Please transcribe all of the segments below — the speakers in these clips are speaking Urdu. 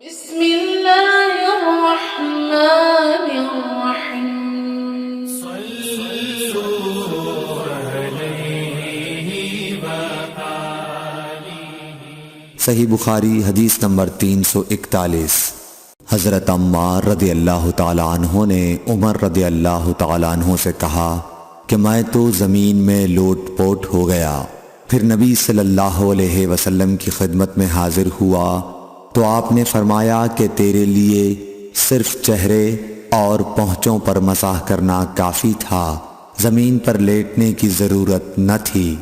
بسم اللہ الرحمن الرحیم صلو علیہ وآلہ۔ صحیح بخاری حدیث نمبر 341۔ حضرت عمار رضی اللہ تعالیٰ عنہ نے عمر رضی اللہ تعالیٰ عنہ سے کہا کہ میں تو زمین میں لوٹ پوٹ ہو گیا۔ پھر نبی صلی اللہ علیہ وسلم کی خدمت میں حاضر ہوا تو آپ نے فرمایا کہ تیرے لیے صرف چہرے اور پونچھوں پر مسح کرنا کافی تھا، زمین پر لیٹنے کی ضرورت نہ تھی۔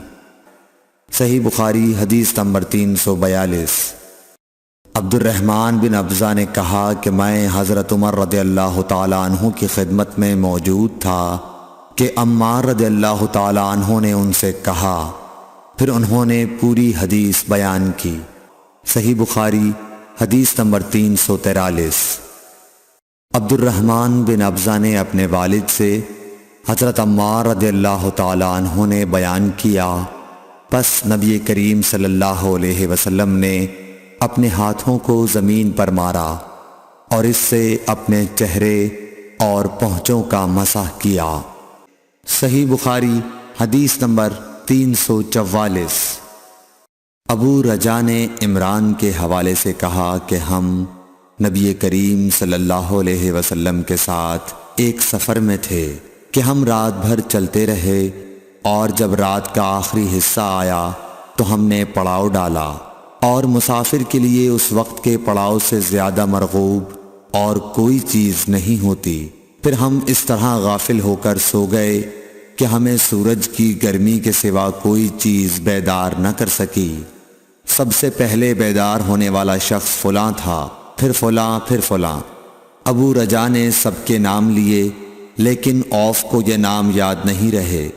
صحیح بخاری حدیث نمبر 342۔ عبد الرحمن بن ابزہ نے کہا کہ میں حضرت عمر رضی اللہ تعالیٰ عنہ کی خدمت میں موجود تھا کہ عمار رضی اللہ تعالیٰ عنہ نے ان سے کہا، پھر انہوں نے پوری حدیث بیان کی۔ صحیح بخاری حدیث نمبر 343۔ عبد الرحمن بن ابزہ نے اپنے والد سے حضرت عمار رضی اللہ تعالیٰ عنہ نے بیان کیا، پس نبی کریم صلی اللہ علیہ وسلم نے اپنے ہاتھوں کو زمین پر مارا اور اس سے اپنے چہرے اور پونچھوں کا مسح کیا۔ صحیح بخاری حدیث نمبر 344۔ ابو رجا نے عمران کے حوالے سے کہا کہ ہم نبی کریم صلی اللہ علیہ وسلم کے ساتھ ایک سفر میں تھے کہ ہم رات بھر چلتے رہے، اور جب رات کا آخری حصہ آیا تو ہم نے پڑاؤ ڈالا، اور مسافر کے لیے اس وقت کے پڑاؤ سے زیادہ مرغوب اور کوئی چیز نہیں ہوتی۔ پھر ہم اس طرح غافل ہو کر سو گئے کہ ہمیں سورج کی گرمی کے سوا کوئی چیز بیدار نہ کر سکی۔ سب سے پہلے بیدار ہونے والا شخص فلاں تھا، پھر فلاں، پھر فلاں۔ ابو رجا نے سب کے نام لیے، لیکن اوف کو یہ نام یاد نہیں رہے۔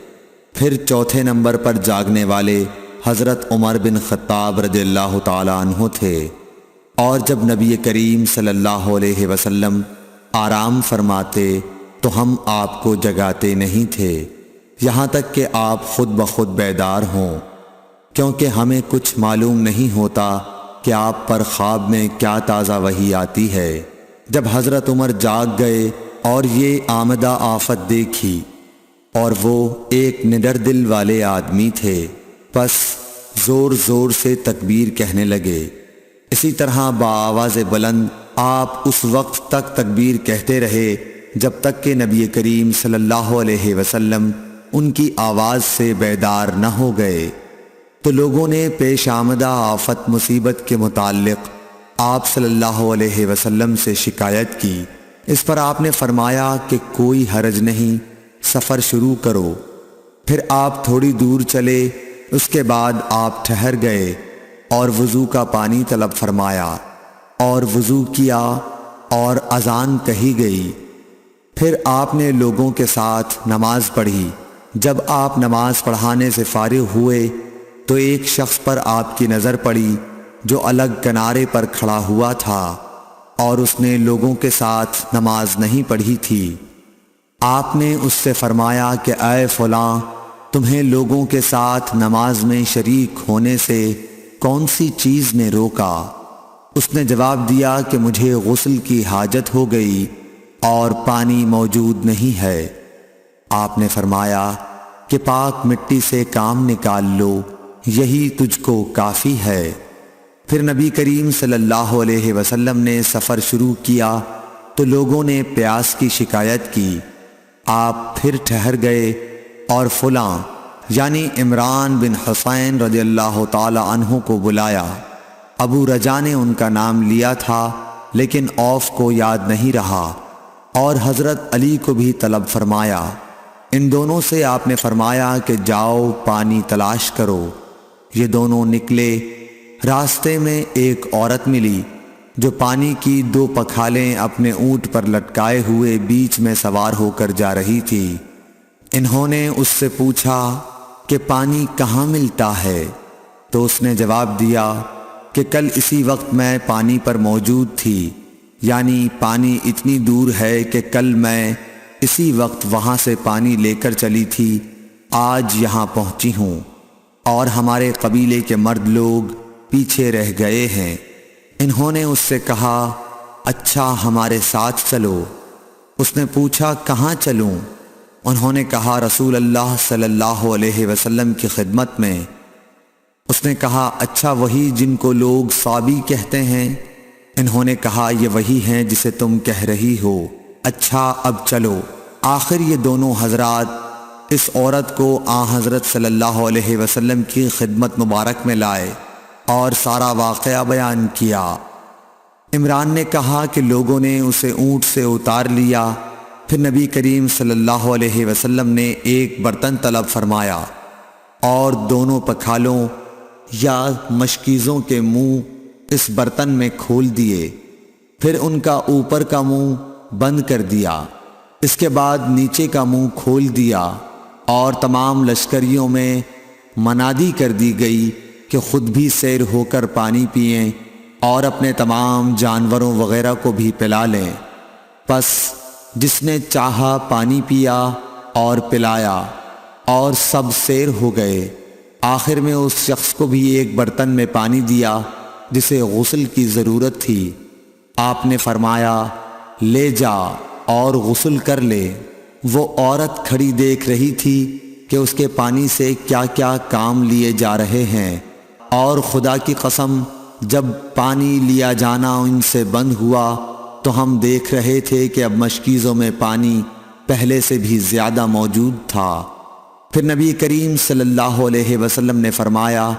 پھر چوتھے نمبر پر جاگنے والے حضرت عمر بن خطاب رضی اللہ تعالیٰ عنہ تھے، اور جب نبی کریم صلی اللہ علیہ وسلم آرام فرماتے تو ہم آپ کو جگاتے نہیں تھے، یہاں تک کہ آپ خود بخود بیدار ہوں، کیونکہ ہمیں کچھ معلوم نہیں ہوتا کہ آپ پر خواب میں کیا تازہ وحی آتی ہے۔ جب حضرت عمر جاگ گئے اور یہ آمدہ آفت دیکھی، اور وہ ایک نڈر دل والے آدمی تھے، پس زور زور سے تکبیر کہنے لگے۔ اسی طرح بآواز بلند آپ اس وقت تک تکبیر کہتے رہے جب تک کہ نبی کریم صلی اللہ علیہ وسلم ان کی آواز سے بیدار نہ ہو گئے۔ تو لوگوں نے پیش آمدہ آفت مصیبت کے متعلق آپ صلی اللہ علیہ وسلم سے شکایت کی۔ اس پر آپ نے فرمایا کہ کوئی حرج نہیں، سفر شروع کرو۔ پھر آپ تھوڑی دور چلے، اس کے بعد آپ ٹھہر گئے اور وضو کا پانی طلب فرمایا، اور وضو کیا اور اذان کہی گئی۔ پھر آپ نے لوگوں کے ساتھ نماز پڑھی۔ جب آپ نماز پڑھانے سے فارغ ہوئے تو ایک شخص پر آپ کی نظر پڑی جو الگ کنارے پر کھڑا ہوا تھا، اور اس نے لوگوں کے ساتھ نماز نہیں پڑھی تھی۔ آپ نے اس سے فرمایا کہ اے فلاں، تمہیں لوگوں کے ساتھ نماز میں شریک ہونے سے کون سی چیز نے روکا؟ اس نے جواب دیا کہ مجھے غسل کی حاجت ہو گئی اور پانی موجود نہیں ہے۔ آپ نے فرمایا کہ پاک مٹی سے کام نکال لو، یہی تجھ کو کافی ہے۔ پھر نبی کریم صلی اللہ علیہ وسلم نے سفر شروع کیا تو لوگوں نے پیاس کی شکایت کی۔ آپ پھر ٹھہر گئے اور فلاں یعنی عمران بن حسین رضی اللہ تعالی عنہ کو بلایا۔ ابو رجا نے ان کا نام لیا تھا، لیکن اوف کو یاد نہیں رہا، اور حضرت علی کو بھی طلب فرمایا۔ ان دونوں سے آپ نے فرمایا کہ جاؤ پانی تلاش کرو۔ یہ دونوں نکلے۔ راستے میں ایک عورت ملی جو پانی کی 2 پکھالیں اپنے اونٹ پر لٹکائے ہوئے بیچ میں سوار ہو کر جا رہی تھی۔ انہوں نے اس سے پوچھا کہ پانی کہاں ملتا ہے؟ تو اس نے جواب دیا کہ کل اسی وقت میں پانی پر موجود تھی، یعنی پانی اتنی دور ہے کہ کل میں اسی وقت وہاں سے پانی لے کر چلی تھی، آج یہاں پہنچی ہوں، اور ہمارے قبیلے کے مرد لوگ پیچھے رہ گئے ہیں۔ انہوں نے اس سے کہا اچھا ہمارے ساتھ چلو۔ اس نے پوچھا کہاں چلوں؟ انہوں نے کہا رسول اللہ صلی اللہ علیہ وسلم کی خدمت میں۔ اس نے کہا اچھا وہی جن کو لوگ صابی کہتے ہیں؟ انہوں نے کہا یہ وہی ہیں جسے تم کہہ رہی ہو۔ اچھا اب چلو۔ آخر یہ دونوں حضرات اس عورت کو حضرت صلی اللہ علیہ وسلم کی خدمت مبارک میں لائے اور سارا واقعہ بیان کیا۔ عمران نے کہا کہ لوگوں نے اسے اونٹ سے اتار لیا، پھر نبی کریم صلی اللہ علیہ وسلم نے ایک برتن طلب فرمایا اور دونوں پکھالوں یا مشکیزوں کے منہ اس برتن میں کھول دیے، پھر ان کا اوپر کا منہ بند کر دیا، اس کے بعد نیچے کا منہ کھول دیا اور تمام لشکریوں میں منادی کر دی گئی کہ خود بھی سیر ہو کر پانی پئیں اور اپنے تمام جانوروں وغیرہ کو بھی پلا لیں۔ پس جس نے چاہا پانی پیا اور پلایا اور سب سیر ہو گئے۔ آخر میں اس شخص کو بھی ایک برتن میں پانی دیا جسے غسل کی ضرورت تھی۔ آپ نے فرمایا لے جا اور غسل کر لے۔ وہ عورت کھڑی دیکھ رہی تھی کہ اس کے پانی سے کیا کیا کام لیے جا رہے ہیں، اور خدا کی قسم جب پانی لیا جانا ان سے بند ہوا تو ہم دیکھ رہے تھے کہ اب مشکیزوں میں پانی پہلے سے بھی زیادہ موجود تھا۔ پھر نبی کریم صلی اللہ علیہ وسلم نے فرمایا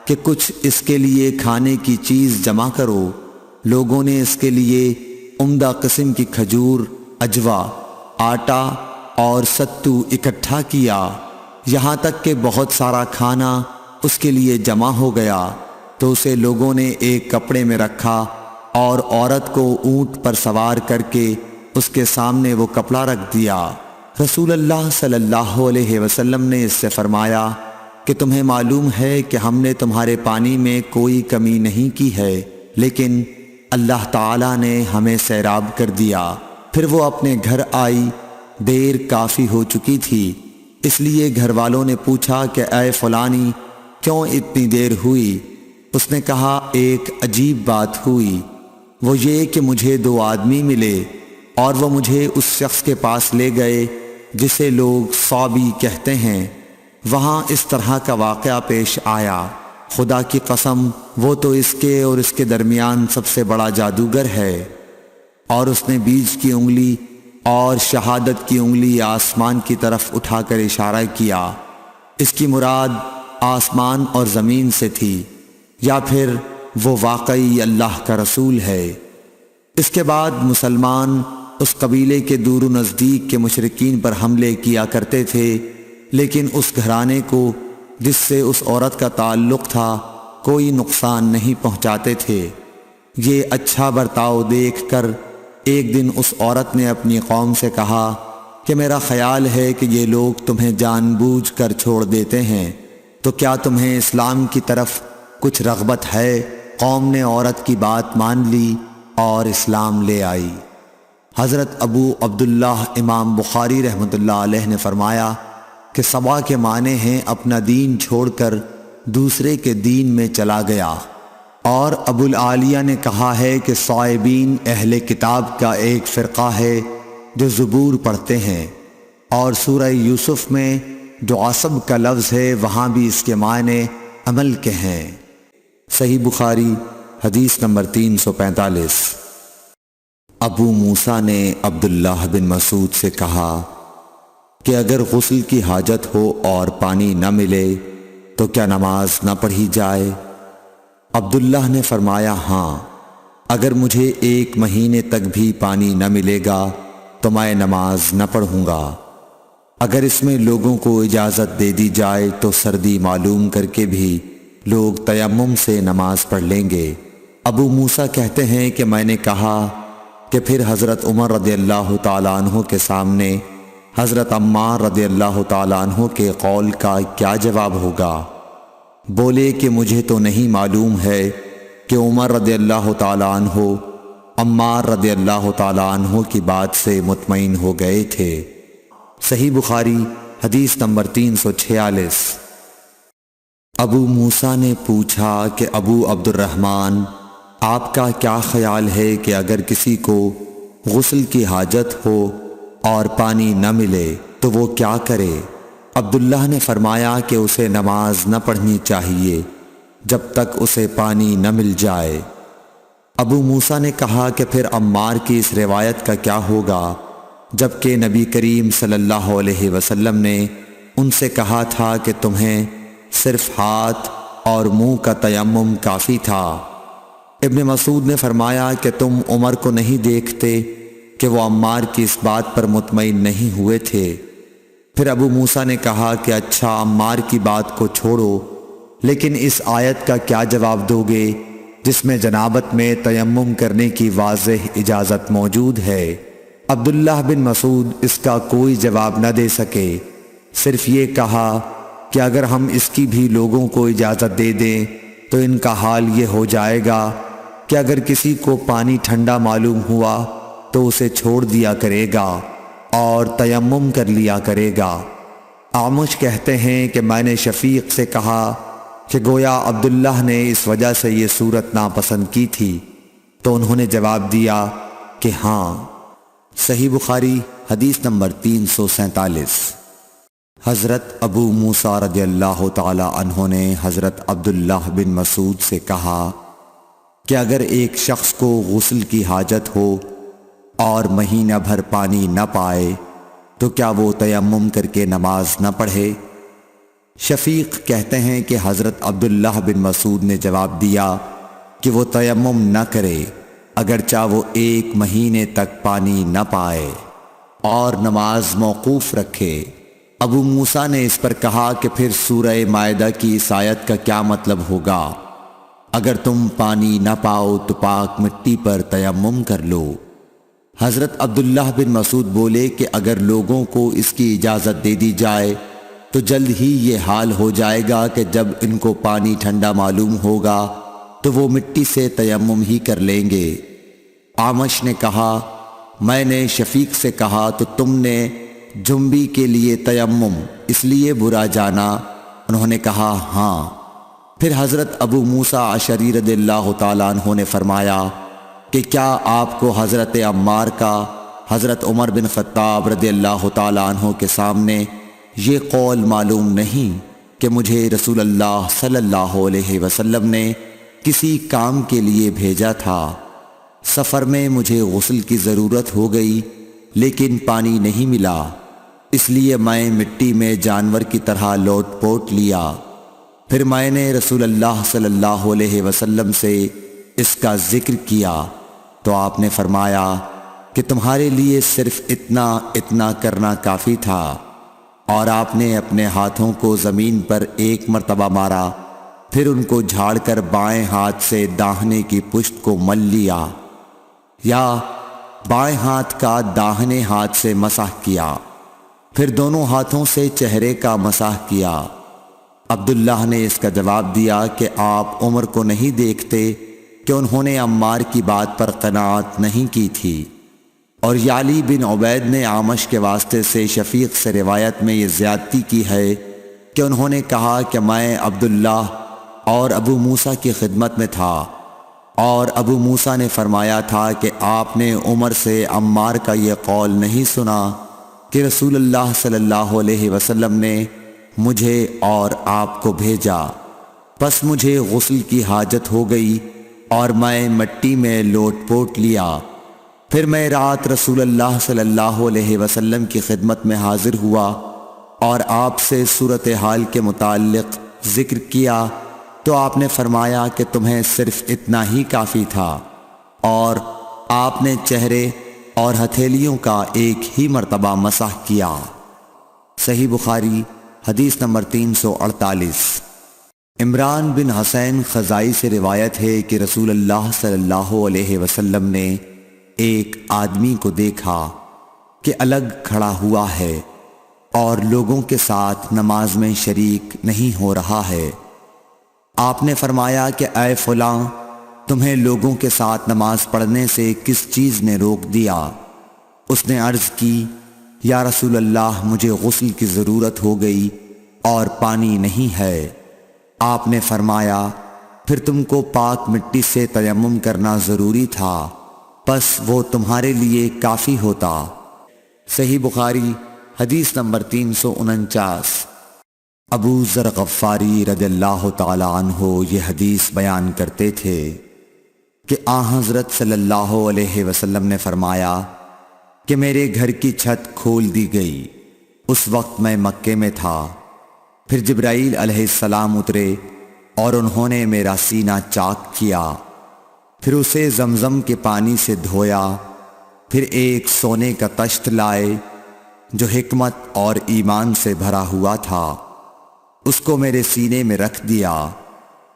کہ کچھ اس کے لیے کھانے کی چیز جمع کرو۔ لوگوں نے اس کے لیے عمدہ قسم کی کھجور، اجوا، آٹا اور ستو اکٹھا کیا، یہاں تک کہ بہت سارا کھانا اس کے لیے جمع ہو گیا تو اسے لوگوں نے ایک کپڑے میں رکھا اور عورت کو اونٹ پر سوار کر کے اس کے سامنے وہ کپڑا رکھ دیا۔ رسول اللہ صلی اللہ علیہ وسلم نے اس سے فرمایا کہ تمہیں معلوم ہے کہ ہم نے تمہارے پانی میں کوئی کمی نہیں کی ہے، لیکن اللہ تعالیٰ نے ہمیں سیراب کر دیا۔ پھر وہ اپنے گھر آئی، دیر کافی ہو چکی تھی، اس لیے گھر والوں نے پوچھا کہ اے فلانی کیوں اتنی دیر ہوئی؟ اس نے کہا ایک عجیب بات ہوئی، وہ یہ کہ مجھے 2 آدمی ملے اور وہ مجھے اس شخص کے پاس لے گئے جسے لوگ صابی کہتے ہیں۔ وہاں اس طرح کا واقعہ پیش آیا۔ خدا کی قسم وہ تو اس کے اور اس کے درمیان سب سے بڑا جادوگر ہے۔ اور اس نے بیچ کی انگلی اور شہادت کی انگلی آسمان کی طرف اٹھا کر اشارہ کیا۔ اس کی مراد آسمان اور زمین سے تھی، یا پھر وہ واقعی اللہ کا رسول ہے۔ اس کے بعد مسلمان اس قبیلے کے دور و نزدیک کے مشرکین پر حملے کیا کرتے تھے، لیکن اس گھرانے کو جس سے اس عورت کا تعلق تھا کوئی نقصان نہیں پہنچاتے تھے۔ یہ اچھا برتاؤ دیکھ کر ایک دن اس عورت نے اپنی قوم سے کہا کہ میرا خیال ہے کہ یہ لوگ تمہیں جان بوجھ کر چھوڑ دیتے ہیں، تو کیا تمہیں اسلام کی طرف کچھ رغبت ہے؟ قوم نے عورت کی بات مان لی اور اسلام لے آئی۔ حضرت ابو عبداللہ امام بخاری رحمۃ اللہ علیہ نے فرمایا کہ صبا کے معنی ہیں اپنا دین چھوڑ کر دوسرے کے دین میں چلا گیا، اور ابو العالیہ نے کہا ہے کہ صائبین اہل کتاب کا ایک فرقہ ہے جو زبور پڑھتے ہیں، اور سورہ یوسف میں جو عصب کا لفظ ہے وہاں بھی اس کے معنی عمل کے ہیں۔ صحیح بخاری حدیث نمبر 345۔ ابو موسیٰ نے عبداللہ بن مسعود سے کہا کہ اگر غسل کی حاجت ہو اور پانی نہ ملے تو کیا نماز نہ پڑھی جائے؟ عبداللہ نے فرمایا ہاں، اگر مجھے 1 مہینے تک بھی پانی نہ ملے گا تو میں نماز نہ پڑھوں گا۔ اگر اس میں لوگوں کو اجازت دے دی جائے تو سردی معلوم کر کے بھی لوگ تیمم سے نماز پڑھ لیں گے۔ ابو موسیٰ کہتے ہیں کہ میں نے کہا کہ پھر حضرت عمر رضی اللہ تعالیٰ عنہ کے سامنے حضرت عمار رضی اللہ تعالیٰ عنہ کے قول کا کیا جواب ہوگا؟ بولے کہ مجھے تو نہیں معلوم ہے کہ عمر رضی اللہ تعالیٰ عنہ عمار رضی اللہ تعالیٰ عنہ کی بات سے مطمئن ہو گئے تھے۔ صحیح بخاری حدیث نمبر 346۔ ابو موسیٰ نے پوچھا کہ ابو عبد الرحمن آپ کا کیا خیال ہے کہ اگر کسی کو غسل کی حاجت ہو اور پانی نہ ملے تو وہ کیا کرے؟ عبداللہ نے فرمایا کہ اسے نماز نہ پڑھنی چاہیے جب تک اسے پانی نہ مل جائے۔ ابو موسیٰ نے کہا کہ پھر عمار کی اس روایت کا کیا ہوگا جبکہ نبی کریم صلی اللہ علیہ وسلم نے ان سے کہا تھا کہ تمہیں صرف ہاتھ اور منہ کا تیمم کافی تھا۔ ابن مسعود نے فرمایا کہ تم عمر کو نہیں دیکھتے کہ وہ عمار کی اس بات پر مطمئن نہیں ہوئے تھے۔ پھر ابو موسیٰ نے کہا کہ اچھا عمار کی بات کو چھوڑو، لیکن اس آیت کا کیا جواب دو گے جس میں جنابت میں تیمم کرنے کی واضح اجازت موجود ہے؟ عبداللہ بن مسعود اس کا کوئی جواب نہ دے سکے، صرف یہ کہا کہ اگر ہم اس کی بھی لوگوں کو اجازت دے دیں تو ان کا حال یہ ہو جائے گا کہ اگر کسی کو پانی ٹھنڈا معلوم ہوا تو اسے چھوڑ دیا کرے گا اور تیمم کر لیا کرے گا۔ اعمش کہتے ہیں کہ میں نے شفیق سے کہا کہ گویا عبداللہ نے اس وجہ سے یہ صورت ناپسند کی تھی، تو انہوں نے جواب دیا کہ ہاں۔ صحیح بخاری حدیث نمبر 347۔ حضرت ابو موسیٰ رضی اللہ تعالی عنہ نے حضرت عبداللہ بن مسعود سے کہا کہ اگر ایک شخص کو غسل کی حاجت ہو اور مہینہ بھر پانی نہ پائے تو کیا وہ تیمم کر کے نماز نہ پڑھے؟ شفیق کہتے ہیں کہ حضرت عبداللہ بن مسعود نے جواب دیا کہ وہ تیمم نہ کرے اگرچہ وہ 1 مہینے تک پانی نہ پائے اور نماز موقوف رکھے۔ ابو موسیٰ نے اس پر کہا کہ پھر سورہ مائدہ کی اس آیت کا کیا مطلب ہوگا؟ اگر تم پانی نہ پاؤ تو پاک مٹی پر تیمم کر لو۔ حضرت عبداللہ بن مسعود بولے کہ اگر لوگوں کو اس کی اجازت دے دی جائے تو جلد ہی یہ حال ہو جائے گا کہ جب ان کو پانی ٹھنڈا معلوم ہوگا تو وہ مٹی سے تیمم ہی کر لیں گے۔ اعمش نے کہا میں نے شفیق سے کہا تو تم نے جنبی کے لیے تیمم اس لیے برا جانا؟ انہوں نے کہا ہاں۔ پھر حضرت ابو موسیٰ اشعری رضی اللہ تعالیٰ عنہ نے فرمایا کہ کیا آپ کو حضرت عمار کا حضرت عمر بن خطاب رضی اللہ تعالیٰ عنہ کے سامنے یہ قول معلوم نہیں کہ مجھے رسول اللہ صلی اللہ علیہ وسلم نے کسی کام کے لیے بھیجا تھا، سفر میں مجھے غسل کی ضرورت ہو گئی لیکن پانی نہیں ملا، اس لیے میں مٹی میں جانور کی طرح لوٹ پوٹ لیا۔ پھر میں نے رسول اللہ صلی اللہ علیہ وسلم سے اس کا ذکر کیا تو آپ نے فرمایا کہ تمہارے لیے صرف اتنا کرنا کافی تھا، اور آپ نے اپنے ہاتھوں کو زمین پر 1 مرتبہ مارا، پھر ان کو جھاڑ کر بائیں ہاتھ سے داہنے کی پشت کو مل لیا، یا بائیں ہاتھ کا داہنے ہاتھ سے مسح کیا، پھر دونوں ہاتھوں سے چہرے کا مسح کیا۔ عبداللہ نے اس کا جواب دیا کہ آپ عمر کو نہیں دیکھتے کہ انہوں نے عمار کی بات پر قناعت نہیں کی تھی؟ اور یعلی بن عبید نے اعمش کے واسطے سے شفیق سے روایت میں یہ زیادتی کی ہے کہ انہوں نے کہا کہ میں عبداللہ اور ابو موسیٰ کی خدمت میں تھا، اور ابو موسیٰ نے فرمایا تھا کہ آپ نے عمر سے عمار کا یہ قول نہیں سنا کہ رسول اللہ صلی اللہ علیہ وسلم نے مجھے اور آپ کو بھیجا، پس مجھے غسل کی حاجت ہو گئی اور میں مٹی میں لوٹ پوٹ لیا، پھر میں رات رسول اللہ صلی اللہ علیہ وسلم کی خدمت میں حاضر ہوا اور آپ سے صورتحال کے متعلق ذکر کیا تو آپ نے فرمایا کہ تمہیں صرف اتنا ہی کافی تھا، اور آپ نے چہرے اور ہتھیلیوں کا 1 ہی مرتبہ مسح کیا۔ صحیح بخاری حدیث نمبر 348۔ عمران بن حسین خزائی سے روایت ہے کہ رسول اللہ صلی اللہ علیہ وسلم نے ایک آدمی کو دیکھا کہ الگ کھڑا ہوا ہے اور لوگوں کے ساتھ نماز میں شریک نہیں ہو رہا ہے۔ آپ نے فرمایا کہ اے فلاں، تمہیں لوگوں کے ساتھ نماز پڑھنے سے کس چیز نے روک دیا؟ اس نے عرض کی یا رسول اللہ، مجھے غسل کی ضرورت ہو گئی اور پانی نہیں ہے۔ آپ نے فرمایا پھر تم کو پاک مٹی سے تیمم کرنا ضروری تھا، بس وہ تمہارے لیے کافی ہوتا۔ صحیح بخاری حدیث نمبر 349۔ ابو ذر غفاری رضی اللہ تعالی عنہ یہ حدیث بیان کرتے تھے کہ آن حضرت صلی اللہ علیہ وسلم نے فرمایا کہ میرے گھر کی چھت کھول دی گئی۔ اس وقت میں مکے میں تھا۔ پھر جبرائیل علیہ السلام اترے اور انہوں نے میرا سینہ چاک کیا، پھر اسے زمزم کے پانی سے دھویا، پھر ایک سونے کا تشت لائے جو حکمت اور ایمان سے بھرا ہوا تھا، اس کو میرے سینے میں رکھ دیا،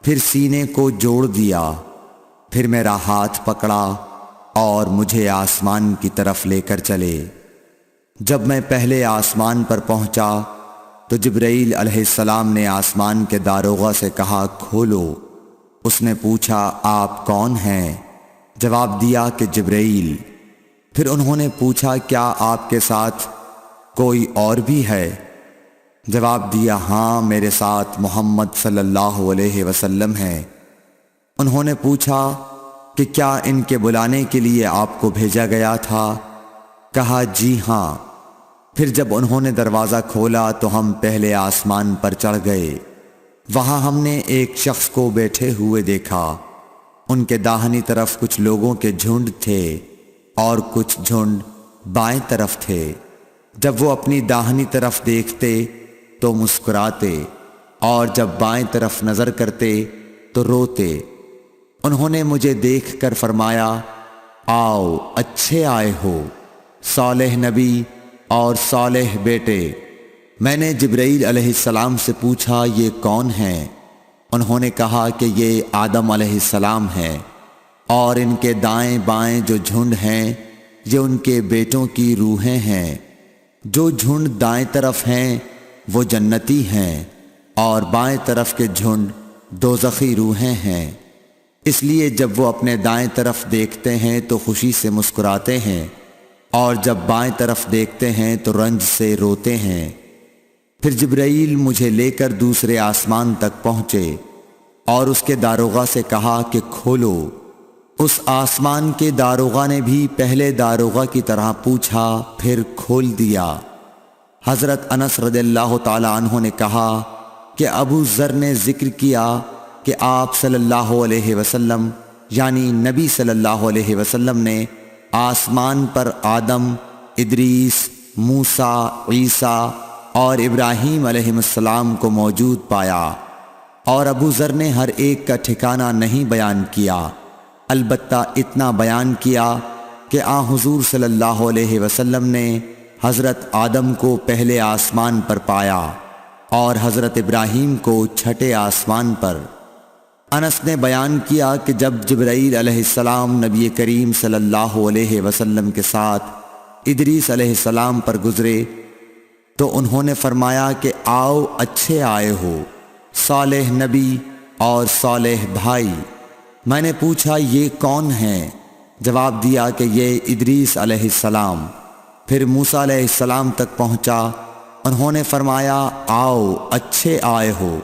پھر سینے کو جوڑ دیا، پھر میرا ہاتھ پکڑا اور مجھے آسمان کی طرف لے کر چلے۔ جب میں پہلے آسمان پر پہنچا تو جبرائیل علیہ السلام نے آسمان کے داروغہ سے کہا کھولو۔ اس نے پوچھا آپ کون ہیں؟ جواب دیا کہ جبرائیل۔ پھر انہوں نے پوچھا کیا آپ کے ساتھ کوئی اور بھی ہے؟ جواب دیا ہاں، میرے ساتھ محمد صلی اللہ علیہ وسلم ہیں۔ انہوں نے پوچھا کہ کیا ان کے بلانے کے لیے آپ کو بھیجا گیا تھا؟ کہا جی ہاں۔ پھر جب انہوں نے دروازہ کھولا تو ہم پہلے آسمان پر چڑھ گئے۔ وہاں ہم نے ایک شخص کو بیٹھے ہوئے دیکھا۔ ان کے داہنی طرف کچھ لوگوں کے جھنڈ تھے اور کچھ جھنڈ بائیں طرف تھے۔ جب وہ اپنی داہنی طرف دیکھتے تو مسکراتے اور جب بائیں طرف نظر کرتے تو روتے۔ انہوں نے مجھے دیکھ کر فرمایا آؤ اچھے آئے ہو، صالح نبی اور صالح بیٹے۔ میں نے جبرائیل علیہ السلام سے پوچھا یہ کون ہیں؟ انہوں نے کہا کہ یہ آدم علیہ السلام ہیں، اور ان کے دائیں بائیں جو جھنڈ ہیں یہ ان کے بیٹوں کی روحیں ہیں۔ جو جھنڈ دائیں طرف ہیں وہ جنتی ہیں، اور بائیں طرف کے جھنڈ دوزخی روحیں ہیں۔ اس لیے جب وہ اپنے دائیں طرف دیکھتے ہیں تو خوشی سے مسکراتے ہیں، اور جب بائیں طرف دیکھتے ہیں تو رنج سے روتے ہیں۔ پھر جبرائیل مجھے لے کر دوسرے آسمان تک پہنچے اور اس کے داروغہ سے کہا کہ کھولو۔ اس آسمان کے داروغہ نے بھی پہلے داروغہ کی طرح پوچھا، پھر کھول دیا۔ حضرت انس رضی اللہ تعالی عنہ نے کہا کہ ابو ذر نے ذکر کیا کہ آپ صلی اللہ علیہ وسلم یعنی نبی صلی اللہ علیہ وسلم نے آسمان پر آدم، ادریس، موسیٰ، عیسیٰ اور ابراہیم علیہ السلام کو موجود پایا، اور ابو ذر نے ہر ایک کا ٹھکانہ نہیں بیان کیا، البتہ اتنا بیان کیا کہ حضور صلی اللہ علیہ وسلم نے حضرت آدم کو پہلے آسمان پر پایا اور حضرت ابراہیم کو چھٹے آسمان پر۔ انس نے بیان کیا کہ جب جبرائیل علیہ السلام نبی کریم صلی اللہ علیہ وسلم کے ساتھ ادریس علیہ السلام پر گزرے تو انہوں نے فرمایا کہ آؤ اچھے آئے ہو، صالح نبی اور صالح بھائی۔ میں نے پوچھا یہ کون ہیں؟ جواب دیا کہ یہ ادریس علیہ السلام۔ پھر موسیٰ علیہ السلام تک پہنچا۔ انہوں نے فرمایا آؤ اچھے آئے ہو،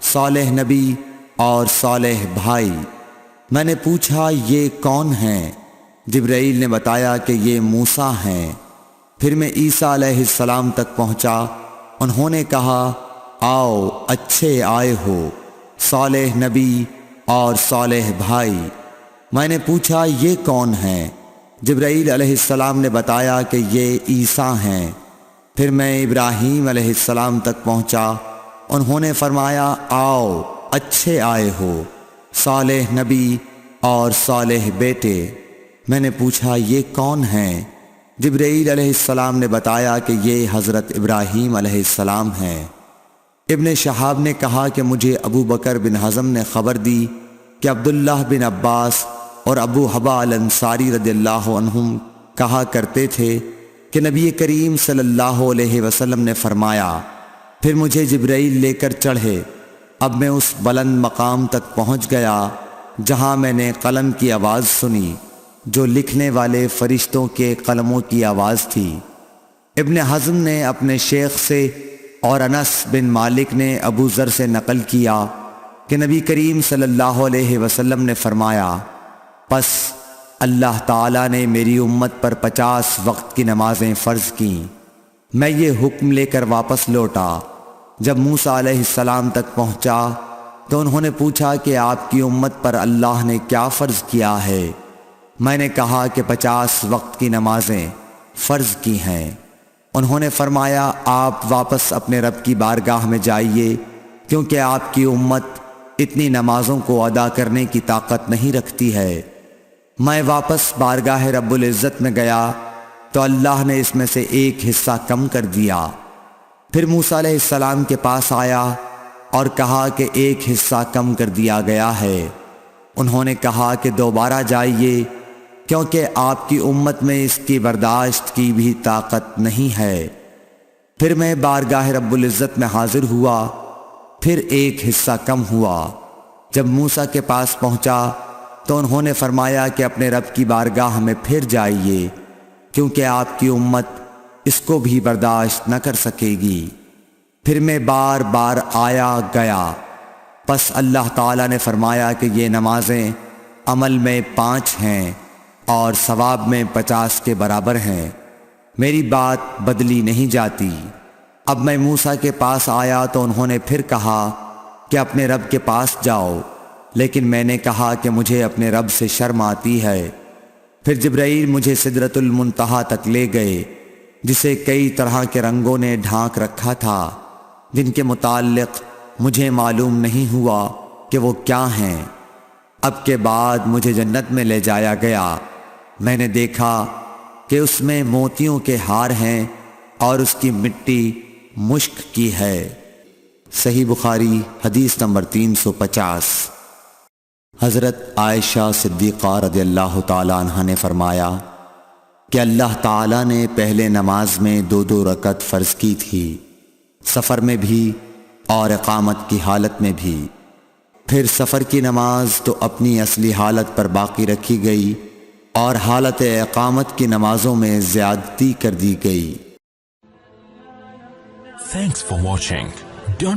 صالح نبی اور صالح بھائی۔ میں نے پوچھا یہ کون ہیں؟ جبرائیل نے بتایا کہ یہ موسیٰ ہیں۔ پھر میں عیسیٰ علیہ السلام تک پہنچا۔ انہوں نے کہا آؤ اچھے آئے ہو، صالح نبی اور صالح بھائی۔ میں نے پوچھا یہ کون ہیں؟ جبرائیل علیہ السلام نے بتایا کہ یہ عیسیٰ ہیں۔ پھر میں ابراہیم علیہ السلام تک پہنچا۔ انہوں نے فرمایا آؤ اچھے آئے ہو، صالح نبی اور صالح بیٹے۔ میں نے پوچھا یہ کون ہیں؟ جبرائیل علیہ السلام نے بتایا کہ یہ حضرت ابراہیم علیہ السلام ہیں۔ ابن شہاب نے کہا کہ مجھے ابو بکر بن حزم نے خبر دی کہ عبداللہ بن عباس اور ابو حبا الانصاری رضی اللہ عنہم کہا کرتے تھے کہ نبی کریم صلی اللہ علیہ وسلم نے فرمایا، پھر مجھے جبرائیل لے کر چڑھے۔ اب میں اس بلند مقام تک پہنچ گیا جہاں میں نے قلم کی آواز سنی جو لکھنے والے فرشتوں کے قلموں کی آواز تھی۔ ابن حزم نے اپنے شیخ سے اور انس بن مالک نے ابو ذر سے نقل کیا کہ نبی کریم صلی اللہ علیہ وسلم نے فرمایا، پس اللہ تعالیٰ نے میری امت پر 50 وقت کی نمازیں فرض کیں۔ میں یہ حکم لے کر واپس لوٹا۔ جب موسیٰ علیہ السلام تک پہنچا تو انہوں نے پوچھا کہ آپ کی امت پر اللہ نے کیا فرض کیا ہے؟ میں نے کہا کہ 50 وقت کی نمازیں فرض کی ہیں۔ انہوں نے فرمایا، آپ واپس اپنے رب کی بارگاہ میں جائیے، کیونکہ آپ کی امت اتنی نمازوں کو ادا کرنے کی طاقت نہیں رکھتی ہے۔ میں واپس بارگاہ رب العزت میں گیا تو اللہ نے اس میں سے ایک حصہ کم کر دیا۔ پھر موسیٰ علیہ السلام کے پاس آیا اور کہا کہ ایک حصہ کم کر دیا گیا ہے۔ انہوں نے کہا کہ دوبارہ جائیے، کیونکہ آپ کی امت میں اس کی برداشت کی بھی طاقت نہیں ہے۔ پھر میں بارگاہ رب العزت میں حاضر ہوا، پھر ایک حصہ کم ہوا۔ جب موسیٰ کے پاس پہنچا تو انہوں نے فرمایا کہ اپنے رب کی بارگاہ میں پھر جائیے، کیونکہ آپ کی امت اس کو بھی برداشت نہ کر سکے گی۔ پھر میں بار بار آیا گیا، پس اللہ تعالیٰ نے فرمایا کہ یہ نمازیں عمل میں 5 ہیں اور ثواب میں 50 کے برابر ہیں، میری بات بدلی نہیں جاتی۔ اب میں موسیٰ کے پاس آیا تو انہوں نے پھر کہا کہ اپنے رب کے پاس جاؤ، لیکن میں نے کہا کہ مجھے اپنے رب سے شرم آتی ہے۔ پھر جبرائیل مجھے سدرۃ المنتہا تک لے گئے، جسے کئی طرح کے رنگوں نے ڈھانک رکھا تھا، جن کے متعلق مجھے معلوم نہیں ہوا کہ وہ کیا ہیں۔ اب کے بعد مجھے جنت میں لے جایا گیا۔ میں نے دیکھا کہ اس میں موتیوں کے ہار ہیں اور اس کی مٹی مشک کی ہے۔ صحیح بخاری حدیث نمبر 350۔ حضرت عائشہ صدیقہ رضی اللہ تعالی عنہ نے فرمایا کہ اللہ تعالیٰ نے پہلے نماز میں 2 رکعت فرض کی تھی، سفر میں بھی اور اقامت کی حالت میں بھی۔ پھر سفر کی نماز تو اپنی اصلی حالت پر باقی رکھی گئی اور حالت اقامت کی نمازوں میں زیادتی کر دی گئی۔ Thanks for watching. Don't